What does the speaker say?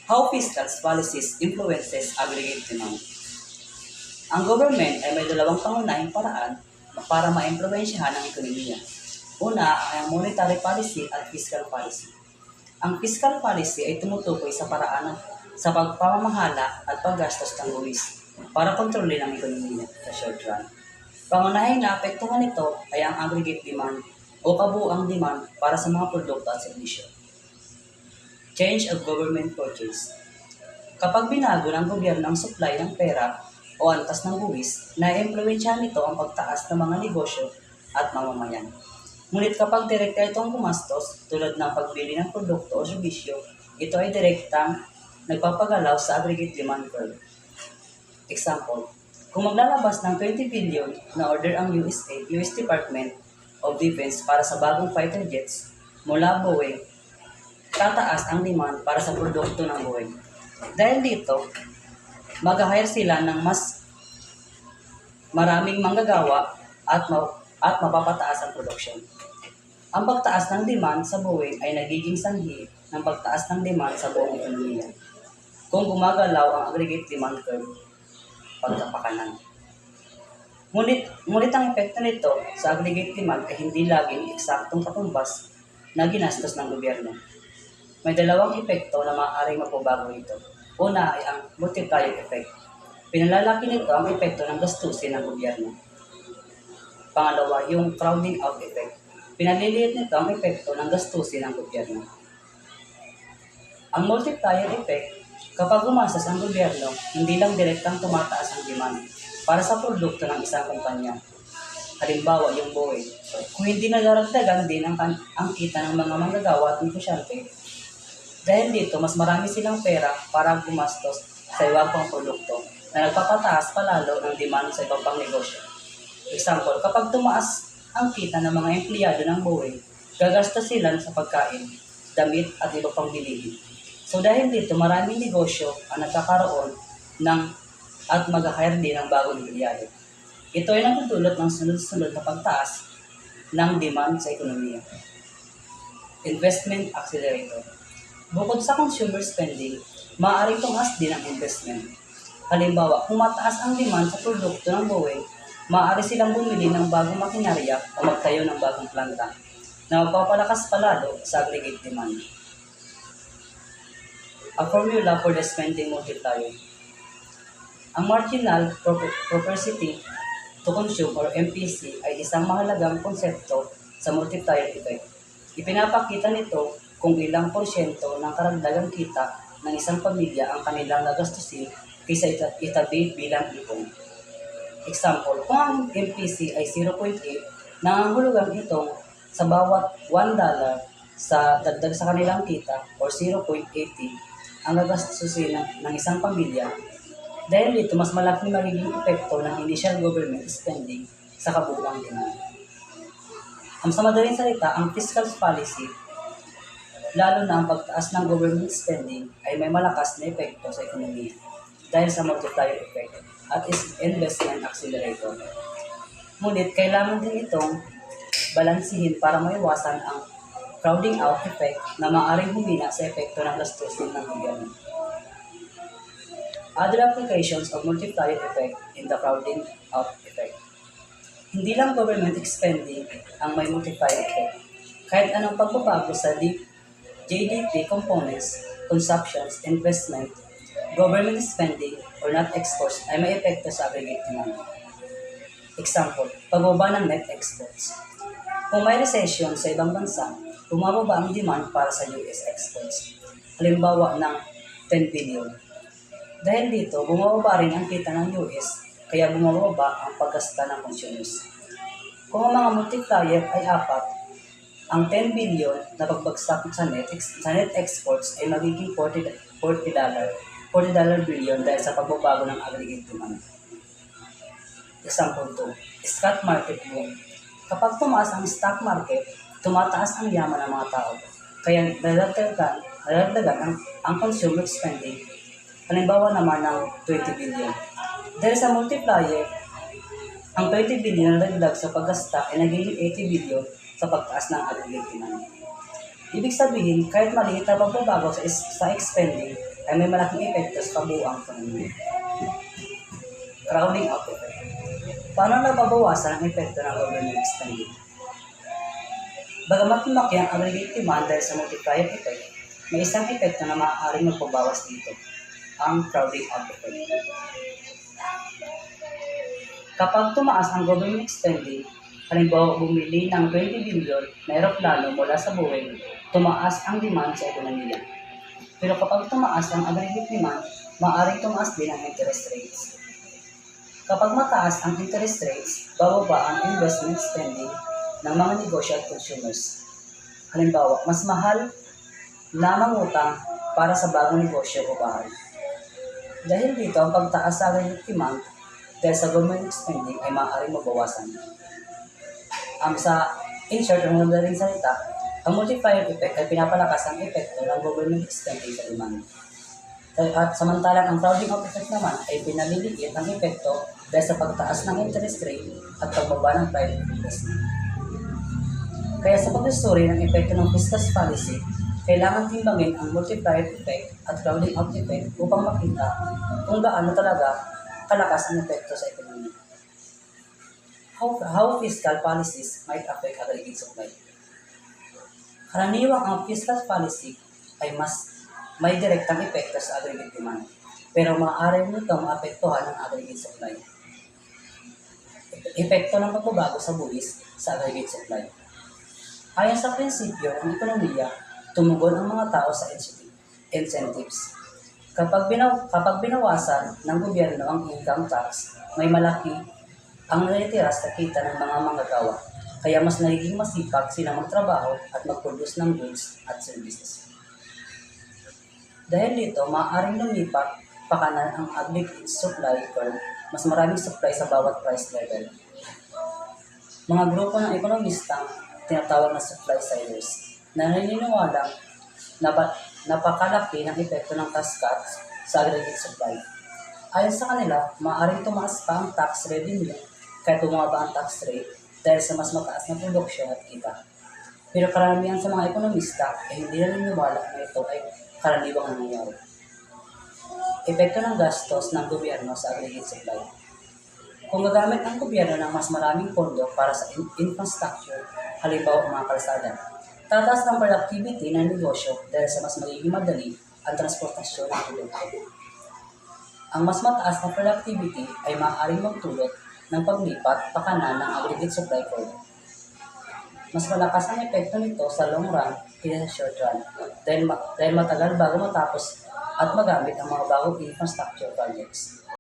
How fiscal policies influences aggregate demand. Ang government ay may dalawang pangunahing paraan para maimpluwensyahan ang ekonomiya. Una ay ang monetary policy at fiscal policy. Ang fiscal policy ay tumutukoy sa paraan sa pagpamamahala at paggastos ng buwis para kontrolin ang ekonomiya sa short run. Pangunahing naapektuhan nito ay ang aggregate demand o kabuuang demand para sa mga produkto at serbisyo. Change of government purchase. Kapag binago ng gobyerno ang supply ng pera o antas ng buwis, naiimpluwensyahan nito ang pagtaas ng mga negosyo at mamamayan. Ngunit kapag direkta itong gumastos, tulad ng pagbili ng produkto o serbisyo, ito ay direktang nagpapagalaw sa aggregate demand curve. Example, kung maglalabas ng 20 billion na order ang US Department of Defense para sa bagong fighter jets mula Boeing, tataas ang demand para sa produkto ng Boeing. Dahil dito, mag-hire sila ng mas maraming manggagawa at mapapataas ang production. Ang pagtaas ng demand sa Boeing ay nagiging sanhi ng pagtaas ng demand sa buong ekonomiya. Kung gumagalaw ang aggregate demand curve, pagkapakanan. Ngunit ang epekto nito sa aggregate demand ay hindi laging eksaktong katumbas na ginastos ng gobyerno. May dalawang epekto na maaaring mapabago ito. Una ay ang multiplier effect. Pinalalaki nito ang epekto ng gastusin ng gobyerno. Pangalawa, yung crowding out effect. Pinaliliit nito ang epekto ng gastusin ng gobyerno. Ang multiplier effect, kapag gumastos ang gobyerno, hindi lang direktang tumataas ang demand para sa produkto ng isang kumpanya. Halimbawa, yung Boeing. Kung hindi nadaragdagan din ang kita ng mga manggagawa at negosyante, dahil dito, mas marami silang pera para gumastos sa iba pang produkto na nagpapataas palalo ng demand sa ibang pang negosyo. Example, kapag tumaas ang kita ng mga empleyado ng Boeing, gagastos sila sa pagkain, damit at iba pang bilihin. So dahil dito, maraming negosyo ang nagkakaroon at mag-hire din ng bagong empleyado. Ito ay nagdudulot ng sunod-sunod na pagtaas ng demand sa ekonomiya. Investment accelerator. Bukod sa consumer spending, maaaring tumaas din ang investment. Halimbawa, kung mataas ang demand sa produkto ng Boeing, maaari silang bumili ng bagong makinarya o magtayo ng bagong planta na magpapalakas palalo sa aggregate demand. A formula for the spending multiplier. Ang marginal propensity to consume or MPC ay isang mahalagang konsepto sa multiplier effect. Ipinapakita nito kung ilang porsyento ng karagdagang kita ng isang pamilya ang kanilang nagastusin kaysa itabi bilang ipon. Example, kung ang MPC ay 0.8, nangangahulugan itong sa bawat $1 sa dagdag sa kanilang kita or 0.80 ang gagastusin ng isang pamilya. Dahil dito, mas malaking magiging epekto ng initial government spending sa kabuuang demand. Sa madaling salita, ang fiscal policy, lalo na ang pagtaas ng government spending, ay may malakas na epekto sa ekonomiya dahil sa multiplier effect at investment accelerator. Ngunit kailangan din itong balansihin para maiwasan ang crowding out effect na maaaring humina sa epekto ng gastusin ng gobyerno. Other applications of multiplier effect in the crowding out effect. Hindi lang government spending ang may multiplier effect. Kahit anong pagbabago sa GDP components, consumptions, investment, government spending, or net exports ay may epekto sa aggregate demand. Example, pagbaba ng net exports. Kung may recession sa ibang bansa, bumababa ang demand para sa US exports. Halimbawa ng 10 billion. Dahil dito, bumababa rin ang kita ng US, kaya bumababa ang paggasta ng consumers. Kung ang mga multiplier ay 4, ang 10 billion na pagbagsak sa net exports ay magiging $40 billion dahil sa pagbabago ng aggregate demand. Example 2, stock market boom. Kapag tumaas ang stock market, tumataas ang yaman ng mga tao. Kaya nadagdagan ang consumer spending. Halimbawa naman ng 20 billion. Dahil sa multiplier, ang 20 billion na dagdag sa paggasta ay nagiging 80 billion sa pagtaas ng aggregate demand. Ibig sabihin, kahit maliit na pagbabago sa spending, ay may malaking epekto sa kabuuang ekonomiya. Crowding out effect. Paano nababawasan ang epekto ng government spending? Bagamat lumaki ang aggregate demand dahil sa multiplier effect, may isang epekto na maaaring magpabawas dito, ang crowding out effect. Kapag tumaas ang government spending, halimbawa bumili ng 20 billion na eroplano mula sa Boeing, tumaas ang demand sa ekonomiya. Pero kapag tumaas ang aggregate demand, maaaring tumaas din ang interest rates. Kapag mataas ang interest rates, bababa ang investment spending ng mga negosyo at consumers. Halimbawa, mas mahal na mangutang para sa bagong negosyo o bahay. Dahil dito, ang pagtaas sa aggregate demand dahil sa government spending ay maaaring mabawasan. In short, ang madaling salita, ang multiplier effect ay pinapalakas ang epekto ng government spending sa demand. At samantalang ang crowding out effect naman ay pinaliliit ang epekto dahil sa pagtaas ng interest rate at pagbaba ng private investment. Kaya sa pagsusuri ng epekto ng fiscal policy, kailangan timbangin ang multiplier effect at crowding out effect upang makita kung gaano talaga kalakas ang epekto sa ekonomiya. How fiscal policies might affect aggregate supply. Karaniwang ang fiscal policy ay mas may direktang epekto sa aggregate demand, pero maaari nito maapektuhan ang aggregate supply. Epekto ng pagbabago sa buwis sa aggregate supply. Ayon sa prinsipyo ng ekonomiya, tumugon ang mga tao sa incentives. Kapag binawasan ng gobyerno ang income tax, may malaki ang natitira sa kita ng mga manggagawa, kaya mas nagiging masipag silang magtrabaho at mag-produce ng goods at services. Dahil dito, maaaring lumipat pakanan ang aggregate supply curve, mas maraming supply sa bawat price level. Mga grupo ng ekonomistang tinatawag na supply siders na naniniwala na napakalaki ng epekto ng tax cuts sa aggregate supply. Ayon sa kanila, maaaring tumaas pa ang tax revenue kahit bumaba ang tax rate dahil sa mas mataas na produksyon at kita. Pero karamihan sa mga ekonomista ay hindi naniniwala na ito ay karaniwang nangyayari. Epekto ng gastos ng gobyerno sa aggregate supply. Kung gagamit ang gobyerno ng mas maraming pondo para sa infrastructure, halimbawa mga kalsada, tataas ng productivity ng negosyo dahil sa mas magiging madali ang transportasyon ng produkto. Ang mas mataas na productivity ay maaaring magdulot ng paglipat pakanan ng aggregate supply curve. Mas malakas ang epekto nito sa long run kaysa sa short run dahil matagal bago matapos at magamit ang mga bagong infrastructure projects.